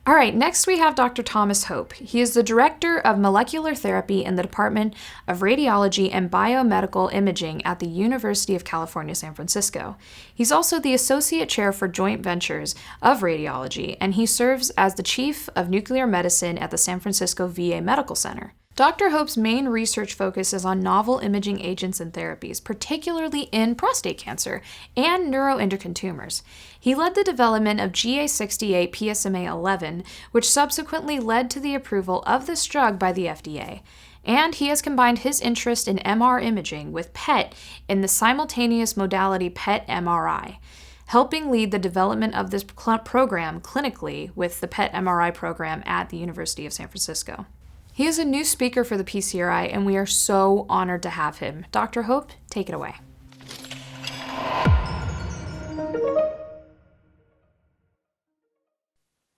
All right, next we have Dr. Thomas Hope. He is the Director of Molecular Therapy in the Department of Radiology and Biomedical Imaging at the University of California, San Francisco. He's also the Associate Chair for Joint Ventures of Radiology, and he serves as the Chief of Nuclear Medicine at the San Francisco VA Medical Center. Dr. Hope's main research focus is on novel imaging agents and therapies, particularly in prostate cancer and neuroendocrine tumors. He led the development of GA68 PSMA 11, which subsequently led to the approval of this drug by the FDA. And he has combined his interest in MR imaging with PET in the simultaneous modality PET MRI, helping lead the development of this program clinically with the PET MRI program at the University of San Francisco. He is a new speaker for the PCRI, and we are so honored to have him. Dr. Hope, take it away.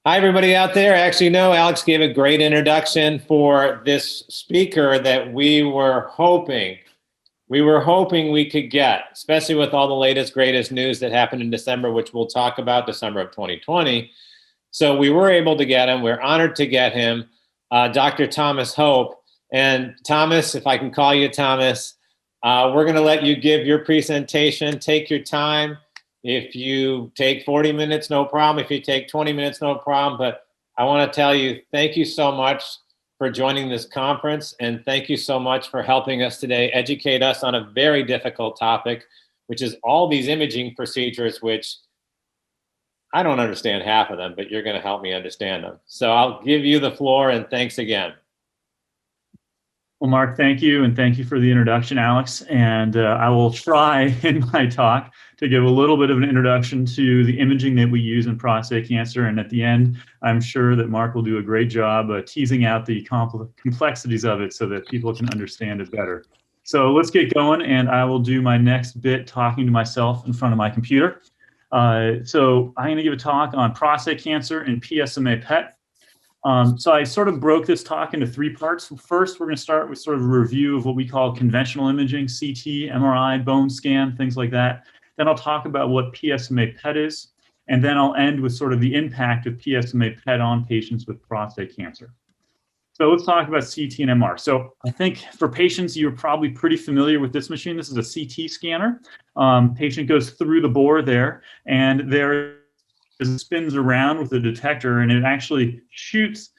Hi, everybody out there. Actually, no, Alex gave a great introduction for this speaker that we were hoping we could get, especially with all the latest, greatest news that happened in December, which we'll talk about, December of 2020. So we were able to get him. We're honored to get him. Dr. Thomas Hope. And Thomas, if I can call you Thomas, we're going to let you give your presentation. Take your time. If you take 40 minutes, no problem. If you take 20 minutes, no problem. But I want to tell you, thank you so much for joining this conference. And thank you so much for helping us today, educate us on a very difficult topic, which is all these imaging procedures, which I don't understand half of them, but you're going to help me understand them. So I'll give you the floor, and thanks again. Well, Mark, thank you, and thank you for the introduction, Alex. And I will try in my talk to give a little bit of an introduction to the imaging that we use in prostate cancer. And at the end, I'm sure that Mark will do a great job teasing out the complexities of it so that people can understand it better. So let's get going, and I will do my next bit talking to myself in front of my computer. So I'm going to give a talk on prostate cancer and PSMA PET. So I sort of broke this talk into three parts. First, we're going to start with sort of a review of what we call conventional imaging, CT, MRI, bone scan, things like that. Then I'll talk about what PSMA PET is. And then I'll end with sort of the impact of PSMA PET on patients with prostate cancer. So let's talk about CT and MR. So I think for patients, you're probably pretty familiar with this machine. This is a CT scanner. Patient goes through the bore there, and there it spins around with a detector, and it actually shoots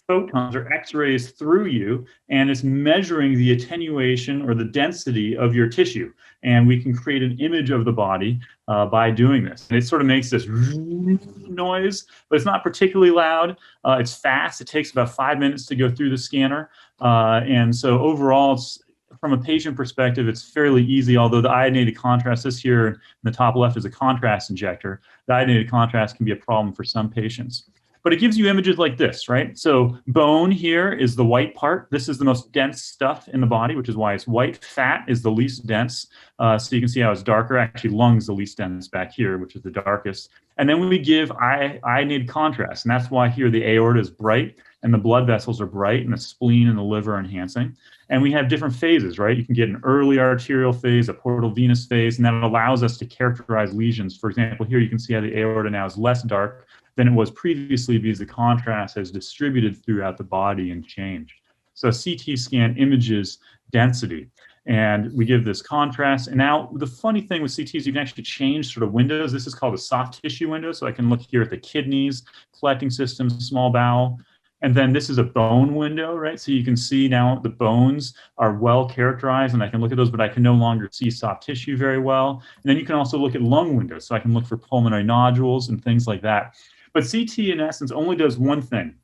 photons or X-rays through you, and it's measuring the attenuation or the density of your tissue. And we can create an image of the body by doing this. And it sort of makes this noise, but it's not particularly loud. It's fast. It takes about 5 minutes to go through the scanner. And so overall, from a patient perspective, it's fairly easy, although the iodinated contrast, this here in the top left is a contrast injector. The iodinated contrast can be a problem for some patients. But it gives you images like this, right? So bone here is the white part. This is the most dense stuff in the body, which is why it's white. Fat is the least dense. So you can see how it's darker. Actually, lungs the least dense back here, which is the darkest. And then we give iodinated contrast. And that's why here the aorta is bright and the blood vessels are bright and the spleen and the liver are enhancing. And we have different phases, right? You can get an early arterial phase, a portal venous phase, and that allows us to characterize lesions. For example, here you can see how the aorta now is less dark than it was previously because the contrast has distributed throughout the body and changed. So a CT scan images density, and we give this contrast. And now the funny thing with CTs, you can actually change sort of windows. This is called a soft tissue window. So I can look here at the kidneys, collecting systems, small bowel. And then this is a bone window, right? So you can see now the bones are well characterized, and I can look at those, but I can no longer see soft tissue very well. And then you can also look at lung windows. So I can look for pulmonary nodules and things like that. But CT, in essence, only does one thing.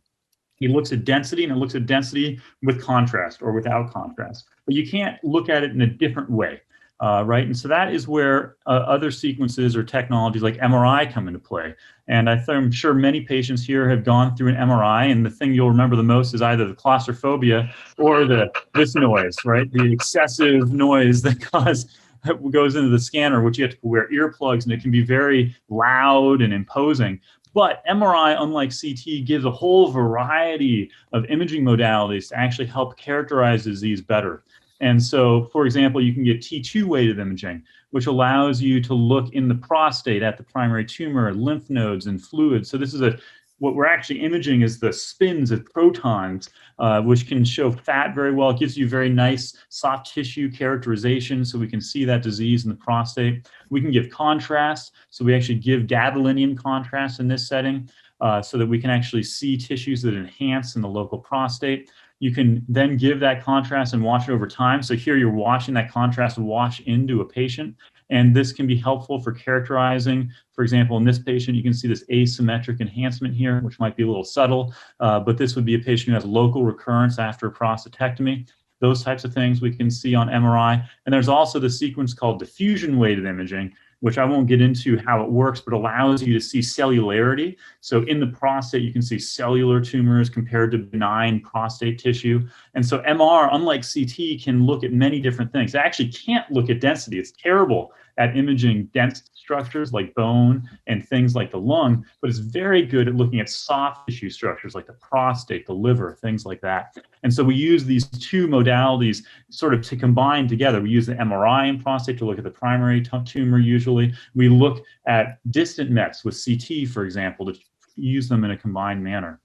It looks at density, and it looks at density with contrast or without contrast. But you can't look at it in a different way, right? And so that is where other sequences or technologies like MRI come into play. And I'm sure many patients here have gone through an MRI, and the thing you'll remember the most is either the claustrophobia or this noise, right? The excessive noise that goes into the scanner, which you have to wear earplugs, and it can be very loud and imposing. But MRI, unlike CT, gives a whole variety of imaging modalities to actually help characterize disease better. And so, for example, you can get T2 weighted imaging, which allows you to look in the prostate at the primary tumor, lymph nodes, and fluids. So this is a what we're actually imaging is the spins of protons, which can show fat very well. It gives you very nice soft tissue characterization, so we can see that disease in the prostate. We can give contrast, so we actually give gadolinium contrast in this setting, so that we can actually see tissues that enhance in the local prostate. You can then give that contrast and watch it over time. So here you're watching that contrast wash into a patient. And this can be helpful for characterizing. For example, in this patient, you can see this asymmetric enhancement here, which might be a little subtle, but this would be a patient who has local recurrence after a prostatectomy. Those types of things we can see on MRI. And there's also the sequence called diffusion-weighted imaging, which I won't get into how it works, but allows you to see cellularity. So in the prostate, you can see cellular tumors compared to benign prostate tissue. And so MR, unlike CT, can look at many different things. It actually can't look at density. It's terrible at imaging dense structures like bone and things like the lung, but it's very good at looking at soft tissue structures like the prostate, the liver, things like that. And so we use these two modalities sort of to combine together. We use the MRI in prostate to look at the primary tumor usually. We look at distant mets with CT, for example, to use them in a combined manner.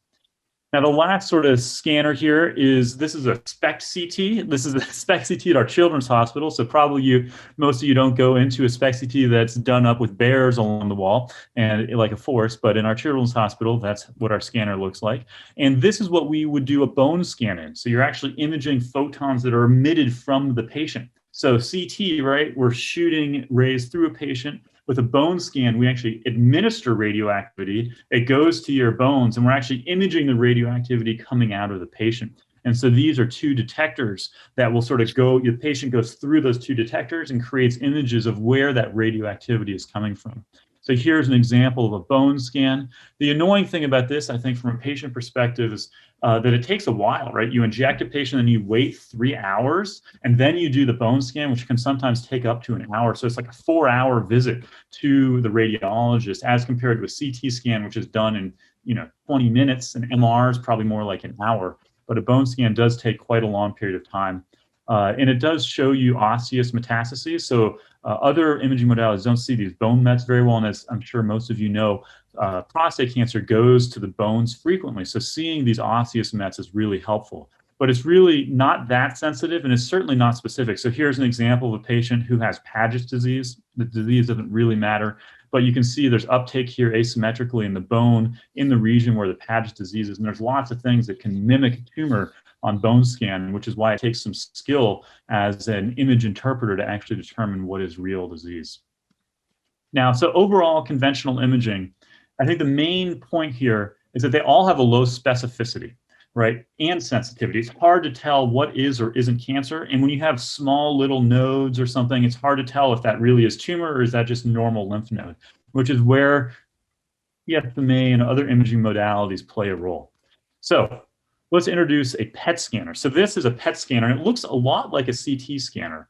Now, the last sort of scanner here is, this is a SPECT CT. This is a SPECT CT at our children's hospital. So probably most of you don't go into a SPECT CT that's done up with bears along the wall and like a forest, but in our children's hospital, that's what our scanner looks like. And this is what we would do a bone scan in. So you're actually imaging photons that are emitted from the patient. So CT, right, we're shooting rays through a patient. With a bone scan, we actually administer radioactivity. It goes to your bones, and we're actually imaging the radioactivity coming out of the patient. And so these are two detectors that will sort of go, the patient goes through those two detectors and creates images of where that radioactivity is coming from. So here's an example of a bone scan. The annoying thing about this, I think, from a patient perspective is that it takes a while, right? You inject a patient and you wait 3 hours, and then you do the bone scan, which can sometimes take up to an hour. So it's like a 4-hour visit to the radiologist as compared to a CT scan, which is done in 20 minutes, and MR is probably more like an hour. But a bone scan does take quite a long period of time. And it does show you osseous metastases. So other imaging modalities don't see these bone mets very well. And as I'm sure most of you know, prostate cancer goes to the bones frequently. So seeing these osseous mets is really helpful. But it's really not that sensitive, and it's certainly not specific. So here's an example of a patient who has Paget's disease. The disease doesn't really matter, but you can see there's uptake here asymmetrically in the bone in the region where the Paget's disease is. And there's lots of things that can mimic tumor on bone scan, which is why it takes some skill as an image interpreter to actually determine what is real disease. Now, so overall conventional imaging, I think the main point here is that they all have a low specificity, right, and sensitivity. It's hard to tell what is or isn't cancer. And when you have small little nodes or something, it's hard to tell if that really is tumor or is that just normal lymph node, which is where PSMA and other imaging modalities play a role. So let's introduce a PET scanner. So this is a PET scanner, and it looks a lot like a CT scanner.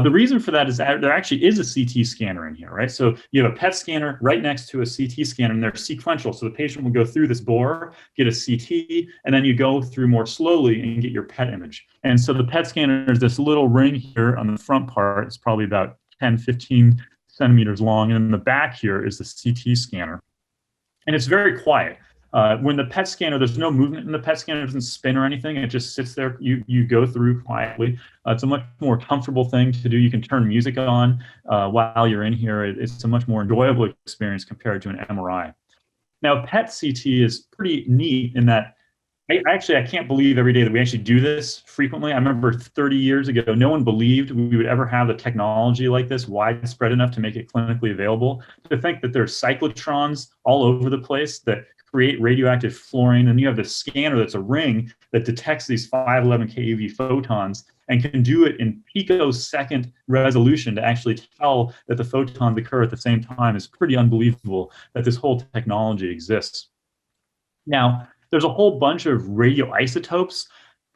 The reason for that is that there actually is a CT scanner in here, right? So you have a PET scanner right next to a CT scanner, and they're sequential. So the patient will go through this bore, get a CT, and then you go through more slowly and get your PET image. And so the PET scanner is this little ring here on the front part. It's probably about 10, 15 centimeters long. And in the back here is the CT scanner. And it's very quiet. When the PET scanner, there's no movement in the PET scanner, it doesn't spin or anything. It just sits there. You go through quietly. It's a much more comfortable thing to do. You can turn music on while you're in here. It's a much more enjoyable experience compared to an MRI. Now, PET CT is pretty neat in that I can't believe every day that we actually do this frequently. I remember 30 years ago, no one believed we would ever have the technology like this widespread enough to make it clinically available. To think that there's cyclotrons all over the place that create radioactive fluorine, and you have this scanner that's a ring that detects these 511 keV photons and can do it in picosecond resolution to actually tell that the photons occur at the same time is pretty unbelievable that this whole technology exists. Now, there's a whole bunch of radioisotopes.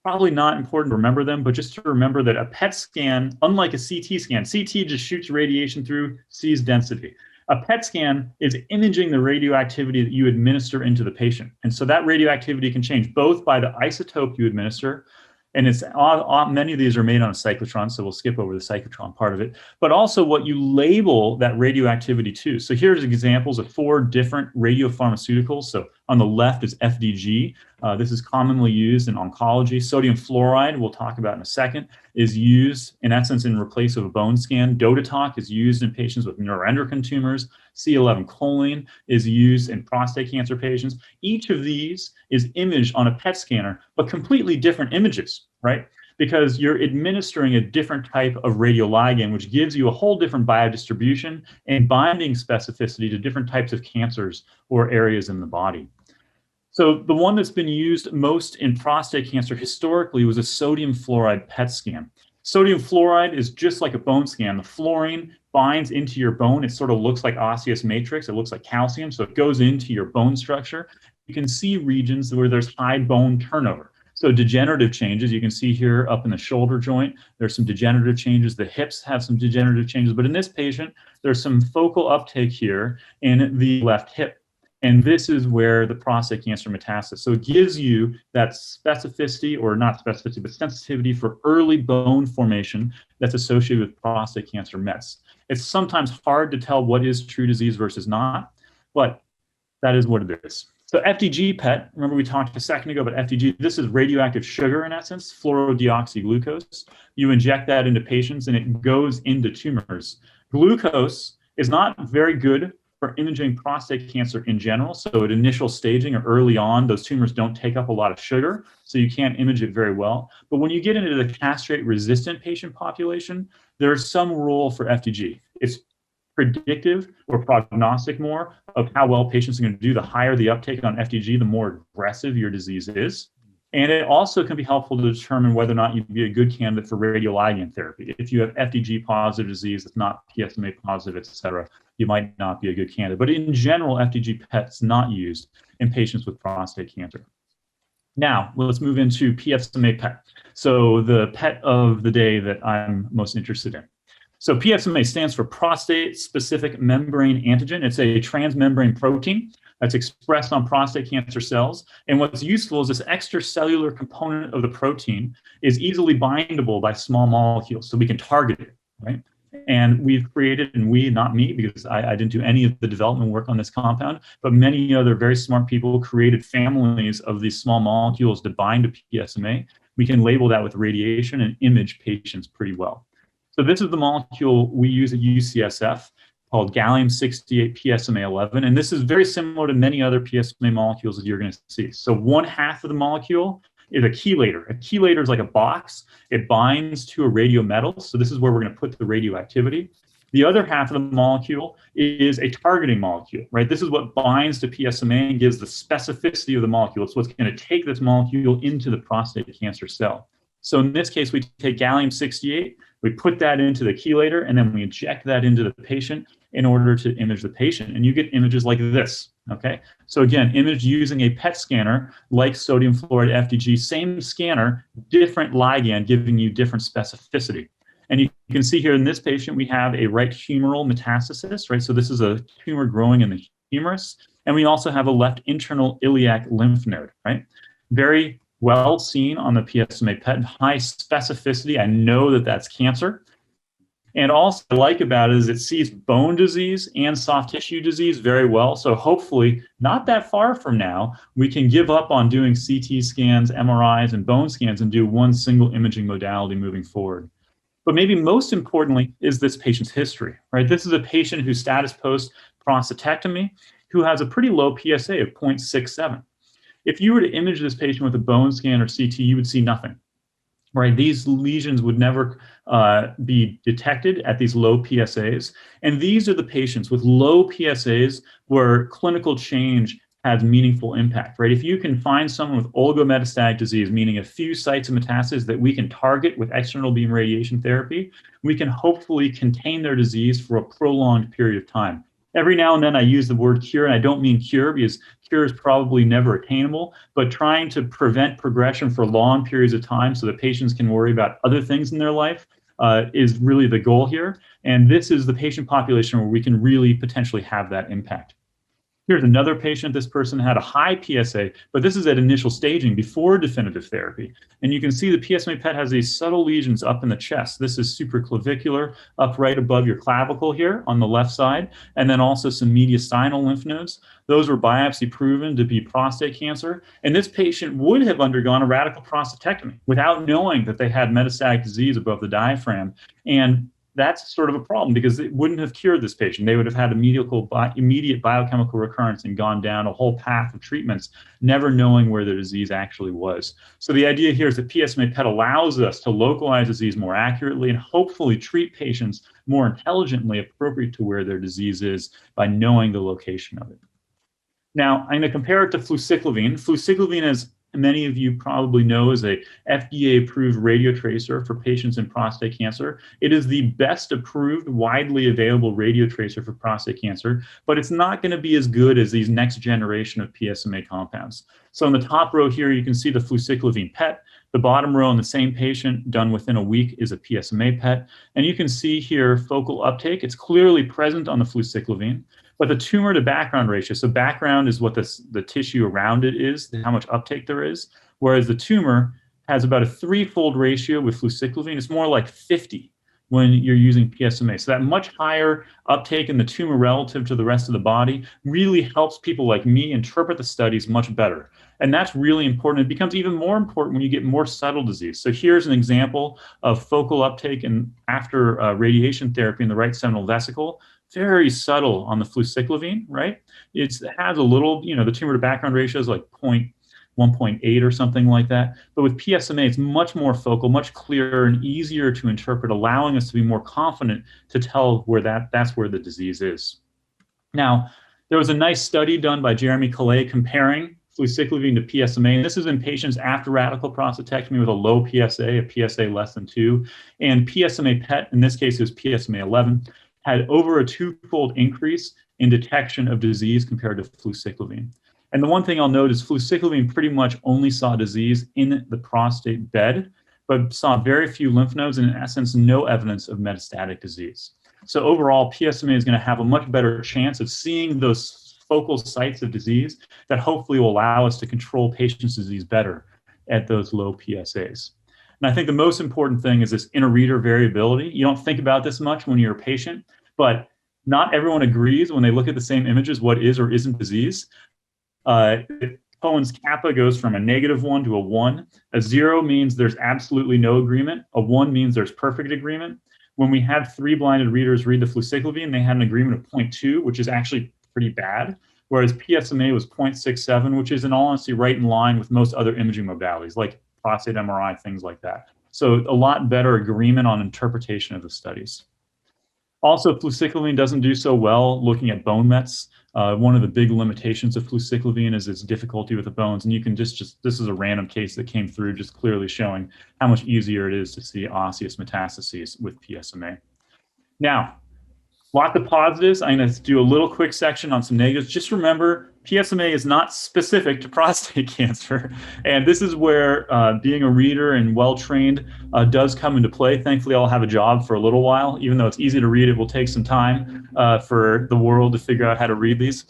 Probably not important to remember them, but just to remember that a PET scan, unlike a CT scan, CT just shoots radiation through, sees density. A PET scan is imaging the radioactivity that you administer into the patient. And so that radioactivity can change both by the isotope you administer And it's many of these are made on a cyclotron, so we'll skip over the cyclotron part of it, but also what you label that radioactivity to. So here's examples of 4 different radiopharmaceuticals. So on the left is FDG. This is commonly used in oncology. Sodium fluoride, we'll talk about in a second, is used in essence in replace of a bone scan. Dodatoc is used in patients with neuroendocrine tumors. C11 choline is used in prostate cancer patients. Each of these is imaged on a PET scanner, but completely different images, right? Because you're administering a different type of radioligand, which gives you a whole different biodistribution and binding specificity to different types of cancers or areas in the body. So the one that's been used most in prostate cancer historically was a sodium fluoride PET scan. Sodium fluoride is just like a bone scan. The fluorine binds into your bone. It sort of looks like osseous matrix. It looks like calcium, so it goes into your bone structure. You can see regions where there's high bone turnover. So degenerative changes, you can see here up in the shoulder joint, there's some degenerative changes. The hips have some degenerative changes, but in this patient, there's some focal uptake here in the left hip. And this is where the prostate cancer metastasis. So it gives you that specificity, or not specificity, but sensitivity for early bone formation that's associated with prostate cancer mets. It's sometimes hard to tell what is true disease versus not, but that is what it is. So FDG PET, remember we talked a second ago about FDG, this is radioactive sugar in essence, fluorodeoxyglucose. You inject that into patients and it goes into tumors. Glucose is not very good for imaging prostate cancer in general. So at initial staging or early on, those tumors don't take up a lot of sugar, so you can't image it very well. But when you get into the castrate-resistant patient population, there's some role for FDG. It's predictive or prognostic more of how well patients are going to do. The higher the uptake on FDG, the more aggressive your disease is. And it also can be helpful to determine whether or not you'd be a good candidate for radioligand therapy. If you have FDG positive disease, it's not PSMA positive, et cetera, you might not be a good candidate. But in general, FDG PET is not used in patients with prostate cancer. Now, let's move into PSMA PET. So the PET of the day that I'm most interested in. So PSMA stands for prostate-specific membrane antigen. It's a transmembrane protein that's expressed on prostate cancer cells. And what's useful is this extracellular component of the protein is easily bindable by small molecules, so we can target it, right? And we've created, and we, not me, because I didn't do any of the development work on this compound, but many other very smart people created families of these small molecules to bind to PSMA. We can label that with radiation and image patients pretty well. So this is the molecule we use at UCSF called gallium-68 PSMA-11, and this is very similar to many other PSMA molecules that you're going to see. So one half of the molecule is a chelator. A chelator is like a box. It binds to a radiometal, so this is where we're going to put the radioactivity. The other half of the molecule is a targeting molecule, right? This is what binds to PSMA and gives the specificity of the molecule. It's what's going to take this molecule into the prostate cancer cell. So in this case, we take gallium-68, we put that into the chelator, and then we inject that into the patient in order to image the patient. And you get images like this, okay? So again, image using a PET scanner like sodium fluoride FDG, same scanner, different ligand giving you different specificity. And you can see here in this patient, we have a right humeral metastasis, right? So this is a tumor growing in the humerus. And we also have a left internal iliac lymph node, right? Very well seen on the PSMA PET, high specificity. I know that that's cancer. And also what I like about it is it sees bone disease and soft tissue disease very well. So hopefully, not that far from now, we can give up on doing CT scans, MRIs, and bone scans and do one single imaging modality moving forward. But maybe most importantly is this patient's history, right? This is a patient who's status post prostatectomy who has a pretty low PSA of 0.67. If you were to image this patient with a bone scan or CT, you would see nothing, right? These lesions would never be detected at these low PSAs. And these are the patients with low PSAs where clinical change has meaningful impact, right? If you can find someone with oligometastatic disease, meaning a few sites of metastasis that we can target with external beam radiation therapy, we can hopefully contain their disease for a prolonged period of time. Every now and then I use the word cure, and I don't mean cure because cure is probably never attainable, but trying to prevent progression for long periods of time so that patients can worry about other things in their life is really the goal here. And this is the patient population where we can really potentially have that impact. Here's another patient. This person had a high PSA, but this is at initial staging before definitive therapy. And you can see the PSMA PET has these subtle lesions up in the chest. This is supraclavicular, up right above your clavicle here on the left side, and then also some mediastinal lymph nodes. Those were biopsy proven to be prostate cancer. And this patient would have undergone a radical prostatectomy without knowing that they had metastatic disease above the diaphragm. And that's sort of a problem because it wouldn't have cured this patient. They would have had immediate biochemical recurrence and gone down a whole path of treatments, never knowing where the disease actually was. So the idea here is that PSMA PET allows us to localize disease more accurately and hopefully treat patients more intelligently appropriate to where their disease is by knowing the location of it. Now, I'm going to compare it to fluciclovine. Fluciclovine, as many of you probably know, is a FDA-approved radiotracer for patients in prostate cancer. It is the best approved, widely available radiotracer for prostate cancer, but it's not going to be as good as these next generation of PSMA compounds. So in the top row here, you can see the fluciclovine PET. The bottom row in the same patient done within a week is a PSMA PET. And you can see here focal uptake. It's clearly present on the fluciclovine. But the tumor to background ratio, so background is what the tissue around it is, how much uptake there is, whereas the tumor has about a 3-fold ratio with fluciclovine. It's more like 50 when you're using PSMA. So that much higher uptake in the tumor relative to the rest of the body really helps people like me interpret the studies much better. And that's really important. It becomes even more important when you get more subtle disease. So here's an example of focal uptake after radiation therapy in the right seminal vesicle. Very subtle on the fluciclovine, right? It has a little, the tumor to background ratio is like 1.8 or something like that. But with PSMA, it's much more focal, much clearer and easier to interpret, allowing us to be more confident to tell where that's where the disease is. Now, there was a nice study done by Jeremy Calais comparing fluciclovine to PSMA. And this is in patients after radical prostatectomy with a low PSA, a PSA less than 2. And PSMA PET, in this case, is PSMA 11. Had over a 2-fold increase in detection of disease compared to fluciclovine. And the one thing I'll note is fluciclovine pretty much only saw disease in the prostate bed, but saw very few lymph nodes and in essence, no evidence of metastatic disease. So overall, PSMA is going to have a much better chance of seeing those focal sites of disease that hopefully will allow us to control patients' disease better at those low PSAs. And I think the most important thing is this inter-reader variability. You don't think about this much when you're a patient, but not everyone agrees when they look at the same images what is or isn't disease. Cohen's kappa goes from a -1 to a 1. A 0 means there's absolutely no agreement. A 1 means there's perfect agreement. When we had 3 blinded readers read the fluciclovine, they had an agreement of 0.2, which is actually pretty bad, whereas PSMA was 0.67, which is in all honesty right in line with most other imaging modalities, like prostate MRI, things like that. So a lot better agreement on interpretation of the studies. Also, fluciclovine doesn't do so well looking at bone mets. One of the big limitations of fluciclovine is its difficulty with the bones. And you can this is a random case that came through just clearly showing how much easier it is to see osseous metastases with PSMA. Now, lots of positives. I'm going to do a little quick section on some negatives. Just remember, PSMA is not specific to prostate cancer. And this is where being a reader and well-trained does come into play. Thankfully, I'll have a job for a little while. Even though it's easy to read, it will take some time for the world to figure out how to read these.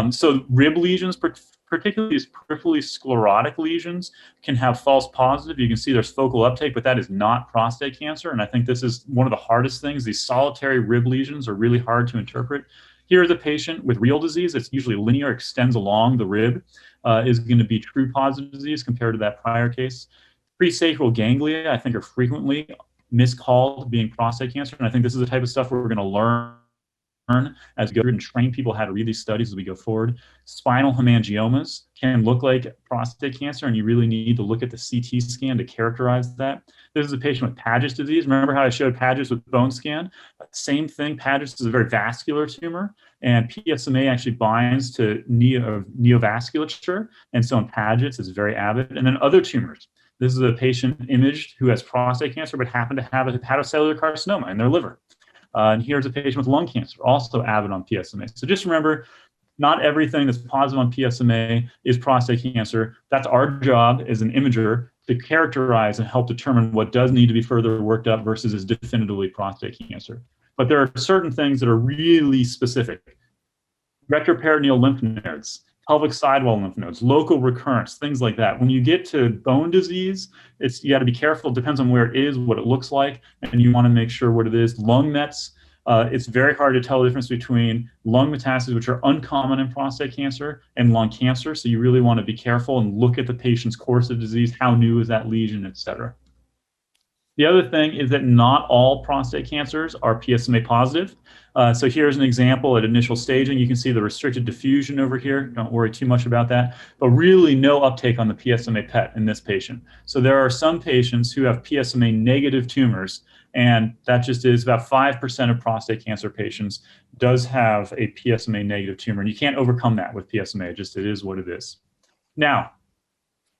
So rib lesions, particularly these peripherally sclerotic lesions, can have false positive. You can see there's focal uptake, but that is not prostate cancer. And I think this is one of the hardest things. These solitary rib lesions are really hard to interpret. Here is a patient with real disease. It's usually linear, extends along the rib, is going to be true positive disease compared to that prior case. Presacral ganglia, I think, are frequently miscalled being prostate cancer. And I think this is the type of stuff we're going to learn as we go through and train people how to read these studies as we go forward. Spinal hemangiomas can look like prostate cancer, and you really need to look at the CT scan to characterize that. This is a patient with Paget's disease. Remember how I showed Paget's with bone scan? Same thing. Paget's is a very vascular tumor, and PSMA actually binds to neovasculature, and so in Paget's is very avid. And then other tumors. This is a patient imaged who has prostate cancer but happened to have a hepatocellular carcinoma in their liver. And here's a patient with lung cancer, also avid on PSMA. So just remember, not everything that's positive on PSMA is prostate cancer. That's our job as an imager to characterize and help determine what does need to be further worked up versus is definitively prostate cancer. But there are certain things that are really specific. retroperitoneal lymph nodes, pelvic sidewall lymph nodes, local recurrence, things like that. When you get to bone disease, you got to be careful. It depends on where it is, what it looks like, and you want to make sure what it is. Lung mets, it's very hard to tell the difference between lung metastases, which are uncommon in prostate cancer, and lung cancer. So you really want to be careful and look at the patient's course of disease, how new is that lesion, et cetera. The other thing is that not all prostate cancers are PSMA positive. So here's an example at initial staging. You can see the restricted diffusion over here. Don't worry too much about that, but really no uptake on the PSMA PET in this patient. So there are some patients who have PSMA negative tumors, and that just is about 5% of prostate cancer patients does have a PSMA negative tumor. And you can't overcome that with PSMA, it is what it is. Now,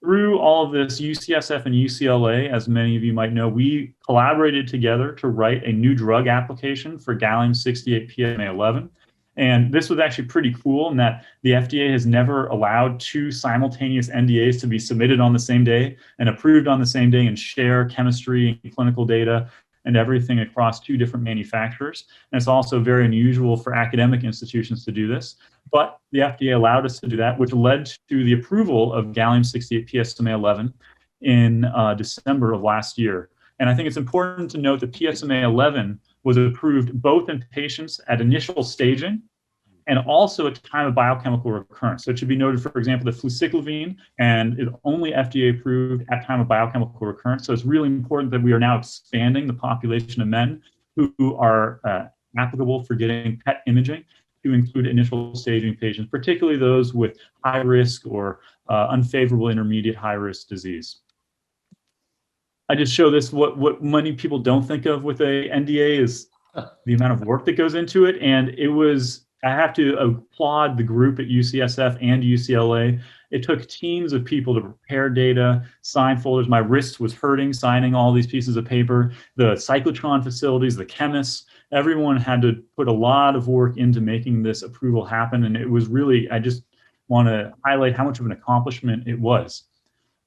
through all of this, UCSF and UCLA, as many of you might know, we collaborated together to write a new drug application for gallium-68 PSMA-11. And this was actually pretty cool in that the FDA has never allowed two simultaneous NDAs to be submitted on the same day and approved on the same day and share chemistry and clinical data and everything across two different manufacturers. And it's also very unusual for academic institutions to do this. But the FDA allowed us to do that, which led to the approval of gallium-68 PSMA-11 in December of last year. And I think it's important to note that PSMA-11 was approved both in patients at initial staging and also at time of biochemical recurrence. So it should be noted, for example, that fluciclovine and is only FDA approved at time of biochemical recurrence. So it's really important that we are now expanding the population of men who are applicable for getting PET imaging to include initial staging patients, particularly those with high risk or unfavorable intermediate high risk disease. I just show this, what many people don't think of with a NDA is the amount of work that goes into it. And it was, I have to applaud the group at UCSF and UCLA. It took teams of people to prepare data, sign folders. My wrist was hurting signing all these pieces of paper. The cyclotron facilities, the chemists, everyone had to put a lot of work into making this approval happen. And it was really, I just want to highlight how much of an accomplishment it was.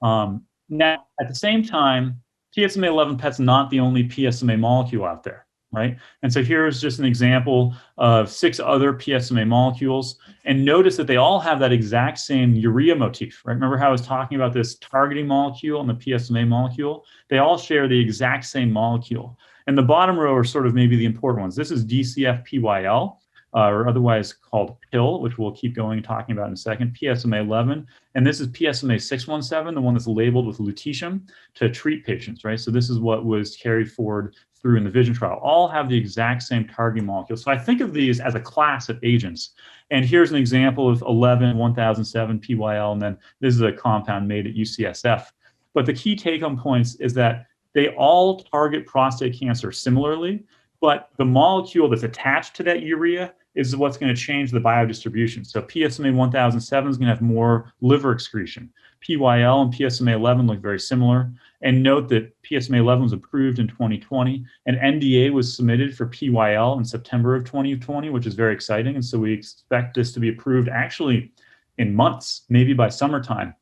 Now, at the same time, PSMA-11 PET's not the only PSMA molecule out there, right? And so here's just an example of 6 other PSMA molecules. And notice that they all have that exact same urea motif, right? Remember how I was talking about this targeting molecule and the PSMA molecule? They all share the exact same molecule. And the bottom row are sort of maybe the important ones. This is DCF-PYL, or otherwise called PIL, which we'll keep going and talking about in a second, PSMA-11. And this is PSMA-617, the one that's labeled with lutetium to treat patients, right? So this is what was carried forward through in the VISION trial. All have the exact same targeting molecule. So I think of these as a class of agents. And here's an example of 11-1007 PYL, and then this is a compound made at UCSF. But the key take-home points is that they all target prostate cancer similarly, but the molecule that's attached to that urea is what's going to change the biodistribution. So PSMA 1007 is going to have more liver excretion. PYL and PSMA 11 look very similar. And note that PSMA 11 was approved in 2020. An NDA was submitted for PYL in September of 2020, which is very exciting. And so we expect this to be approved actually in months, maybe by summertime,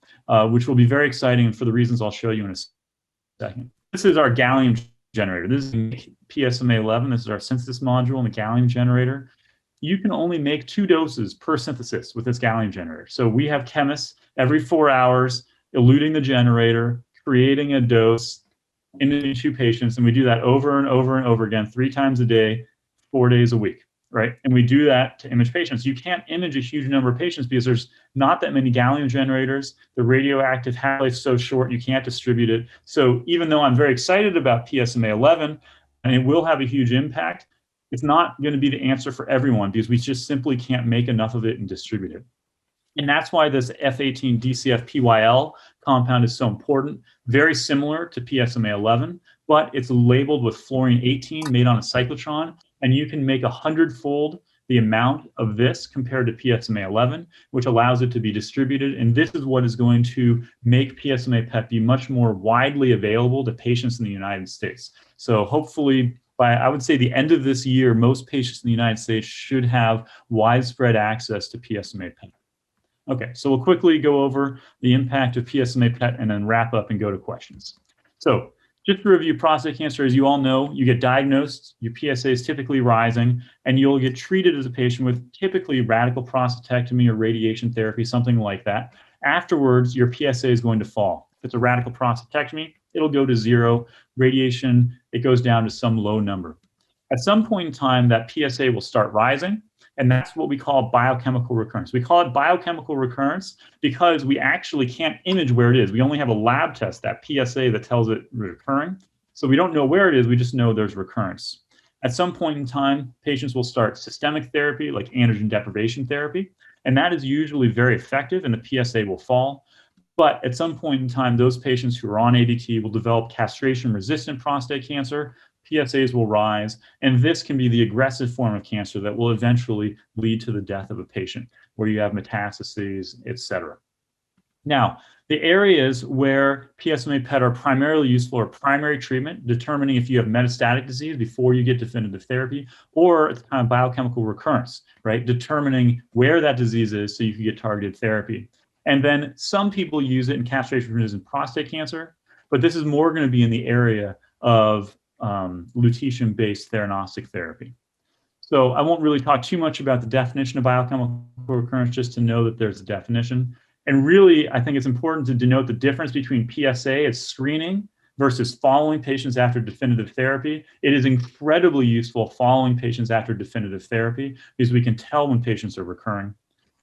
which will be very exciting for the reasons I'll show you in a second. This is our gallium generator. This is PSMA 11. This is our synthesis module and the gallium generator. You can only make 2 doses per synthesis with this gallium generator. So we have chemists every 4 hours eluting the generator, creating a dose in 2 patients, and we do that over and over and over again, 3 times a day, 4 days a week, right? And we do that to image patients. You can't image a huge number of patients because there's not that many gallium generators. The radioactive half-life is so short, you can't distribute it. So even though I'm very excited about PSMA 11, and it will have a huge impact, it's not going to be the answer for everyone because we just simply can't make enough of it and distribute it. And that's why this F18 DCF-PYL compound is so important. Very similar to PSMA 11, but it's labeled with fluorine 18 made on a cyclotron, and you can make 100-fold the amount of this compared to PSMA 11, which allows it to be distributed. And this is what is going to make PSMA PET be much more widely available to patients in the United States. So hopefully, by, I would say, the end of this year, most patients in the United States should have widespread access to PSMA PET. Okay, so we'll quickly go over the impact of PSMA PET and then wrap up and go to questions. So Just to review prostate cancer, as you all know, you get diagnosed, your PSA is typically rising, and you'll get treated as a patient with typically radical prostatectomy or radiation therapy, something like that. Afterwards, your PSA is going to fall. If it's a radical prostatectomy, it'll go to 0. Radiation, it goes down to some low number. At some point in time, that PSA will start rising, and that's what we call biochemical recurrence. We call it biochemical recurrence because we actually can't image where it is. We only have a lab test, that PSA, that tells it recurring. So we don't know where it is, we just know there's recurrence. At some point in time, patients will start systemic therapy, like androgen deprivation therapy, and that is usually very effective, and the PSA will fall. But at some point in time, those patients who are on ADT will develop castration-resistant prostate cancer, PSAs will rise, and this can be the aggressive form of cancer that will eventually lead to the death of a patient, where you have metastases, etc. Now, the areas where PSMA PET are primarily useful are primary treatment, determining if you have metastatic disease before you get definitive therapy, or it's kind of biochemical recurrence, right? Determining where that disease is so you can get targeted therapy. And then some people use it in castration-resistant prostate cancer, but this is more going to be in the area of lutetium-based theranostic therapy. So I won't really talk too much about the definition of biochemical recurrence, just to know that there's a definition. And really, I think it's important to denote the difference between PSA as screening versus following patients after definitive therapy. It is incredibly useful following patients after definitive therapy because we can tell when patients are recurring.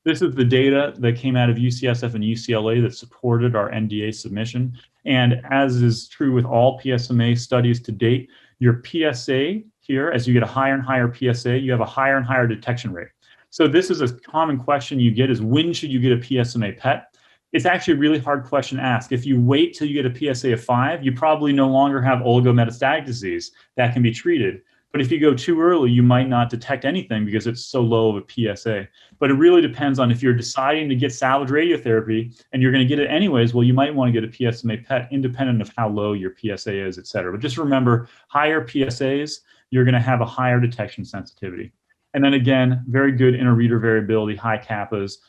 This is the data that came out of UCSF and UCLA that supported our NDA submission. And as is true with all PSMA studies to date, your PSA here, as you get a higher and higher PSA, you have a higher and higher detection rate. So this is a common question you get, is when should you get a PSMA PET? It's actually a really hard question to ask. If you wait till you get a PSA of 5, you probably no longer have oligometastatic disease that can be treated. But if you go too early, you might not detect anything because it's so low of a PSA. But it really depends on if you're deciding to get salvage radiotherapy and you're going to get it anyways, well, you might want to get a PSMA PET independent of how low your PSA is, et cetera. But just remember, higher PSAs, you're going to have a higher detection sensitivity. And then again, very good inter-reader variability, high kappas,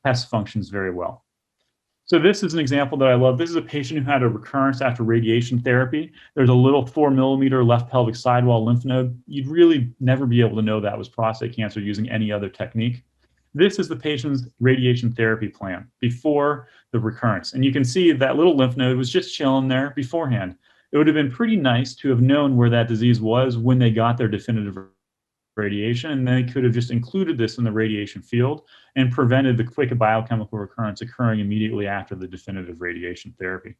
test functions very well. So this is an example that I love. This is a patient who had a recurrence after radiation therapy. There's a little 4 millimeter left pelvic sidewall lymph node. You'd really never be able to know that was prostate cancer using any other technique. This is the patient's radiation therapy plan before the recurrence. And you can see that little lymph node was just chilling there beforehand. It would have been pretty nice to have known where that disease was when they got their definitive radiation, and they could have just included this in the radiation field and prevented the quick biochemical recurrence occurring immediately after the definitive radiation therapy.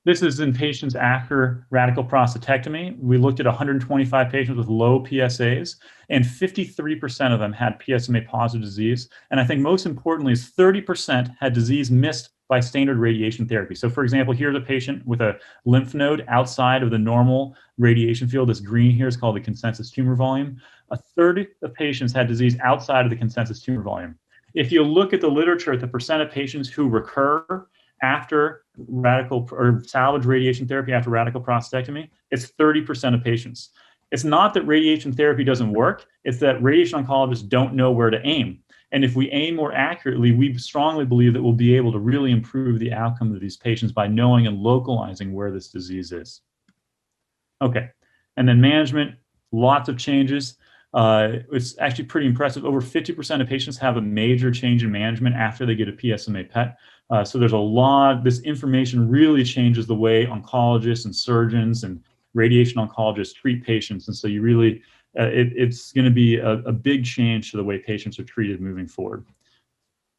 This is in patients after radical prostatectomy. We looked at 125 patients with low PSAs, and 53% of them had PSMA positive disease. And I think most importantly is 30% had disease missed by standard radiation therapy. So for example, here's a patient with a lymph node outside of the normal radiation field. This green here is called the consensus tumor volume. A third of patients had disease outside of the consensus tumor volume. If you look at the literature, the percent of patients who recur after radical or salvage radiation therapy after radical prostatectomy, it's 30% of patients. It's not that radiation therapy doesn't work, it's that radiation oncologists don't know where to aim. And if we aim more accurately, we strongly believe that we'll be able to really improve the outcome of these patients by knowing and localizing where this disease is. Okay, and then management, lots of changes. It's actually pretty impressive. Over 50% of patients have a major change in management after they get a PSMA PET. So there's a lot, this information really changes the way oncologists and surgeons and radiation oncologists treat patients. And so you really, it's going to be a big change to the way patients are treated moving forward.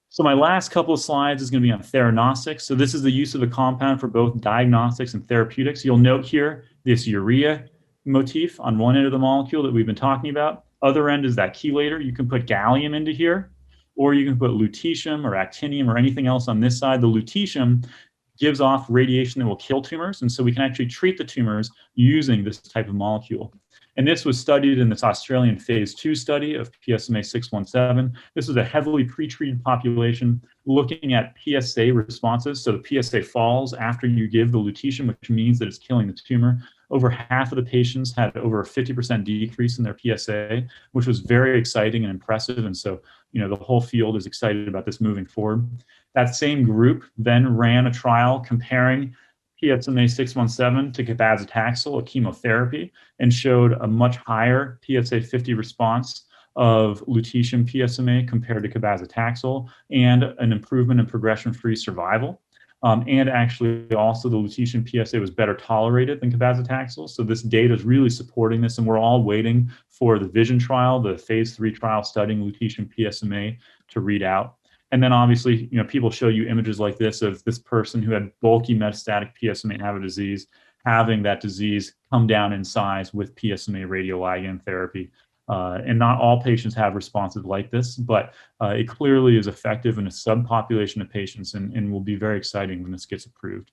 So my last couple of slides is going to be on Theranostics. So this is the use of the compound for both diagnostics and therapeutics. You'll note here this urea motif on one end of the molecule that we've been talking about. Other end is that chelator. You can put gallium into here, or you can put lutetium or actinium or anything else on this side. The lutetium gives off radiation that will kill tumors, and so we can actually treat the tumors using this type of molecule. And this was studied in this Australian phase 2 study of PSMA 617. This was a heavily pretreated population looking at PSA responses. So the PSA falls after you give the lutetium, which means that it's killing the tumor. Over half of the patients had over a 50% decrease in their PSA, which was very exciting and impressive. And so, you know, the whole field is excited about this moving forward. That same group then ran a trial comparing PSMA 617 to cabazitaxel, a chemotherapy, and showed a much higher PSA 50 response of lutetium PSMA compared to cabazitaxel, and an improvement in progression-free survival. And actually also the lutetium PSA was better tolerated than cabazitaxel. So this data is really supporting this, and we're all waiting for the VISION trial, the phase 3 trial studying lutetium PSMA, to read out. And then obviously, people show you images like this of this person who had bulky metastatic PSMA avid disease, having that disease come down in size with PSMA radioligand therapy. And not all patients have responses like this, but it clearly is effective in a subpopulation of patients, and will be very exciting when this gets approved.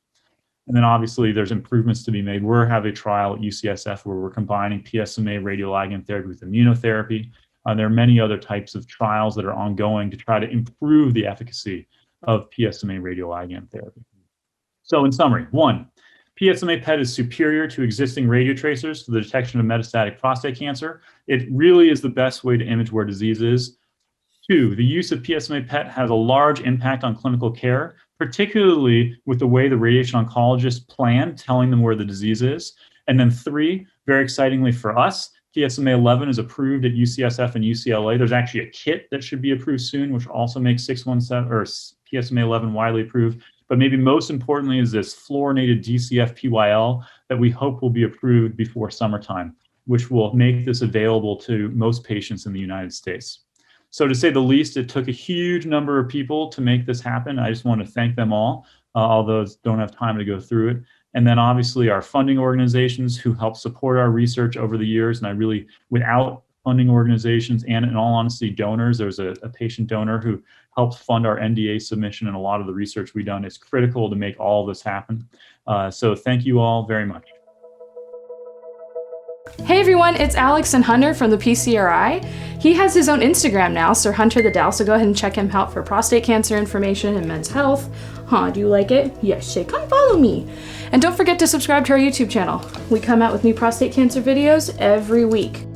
And then obviously there's improvements to be made. We have a trial at UCSF where we're combining PSMA radioligand therapy with immunotherapy. There are many other types of trials that are ongoing to try to improve the efficacy of PSMA radioligand therapy. So in summary, 1, PSMA PET is superior to existing radiotracers for the detection of metastatic prostate cancer. It really is the best way to image where disease is. 2, the use of PSMA PET has a large impact on clinical care, particularly with the way the radiation oncologists plan, telling them where the disease is. And then 3, very excitingly for us, PSMA 11 is approved at UCSF and UCLA. There's actually a kit that should be approved soon, which also makes 617 or PSMA 11 widely approved. But maybe most importantly is this fluorinated DCF-PYL that we hope will be approved before summertime, which will make this available to most patients in the United States. So to say the least, it took a huge number of people to make this happen. I just want to thank them all, although I don't have time to go through it. And then obviously our funding organizations who help support our research over the years. And I really, without funding organizations and in all honesty, donors, there's a patient donor who helped fund our NDA submission and a lot of the research we've done. It's critical to make all of this happen. So thank you all very much. Hey everyone, it's Alex and Hunter from the PCRI. He has his own Instagram now, Sir Hunter the Dow, so go ahead and check him out for prostate cancer information and men's health. Do you like it? Yes, say come follow me. And don't forget to subscribe to our YouTube channel. We come out with new prostate cancer videos every week.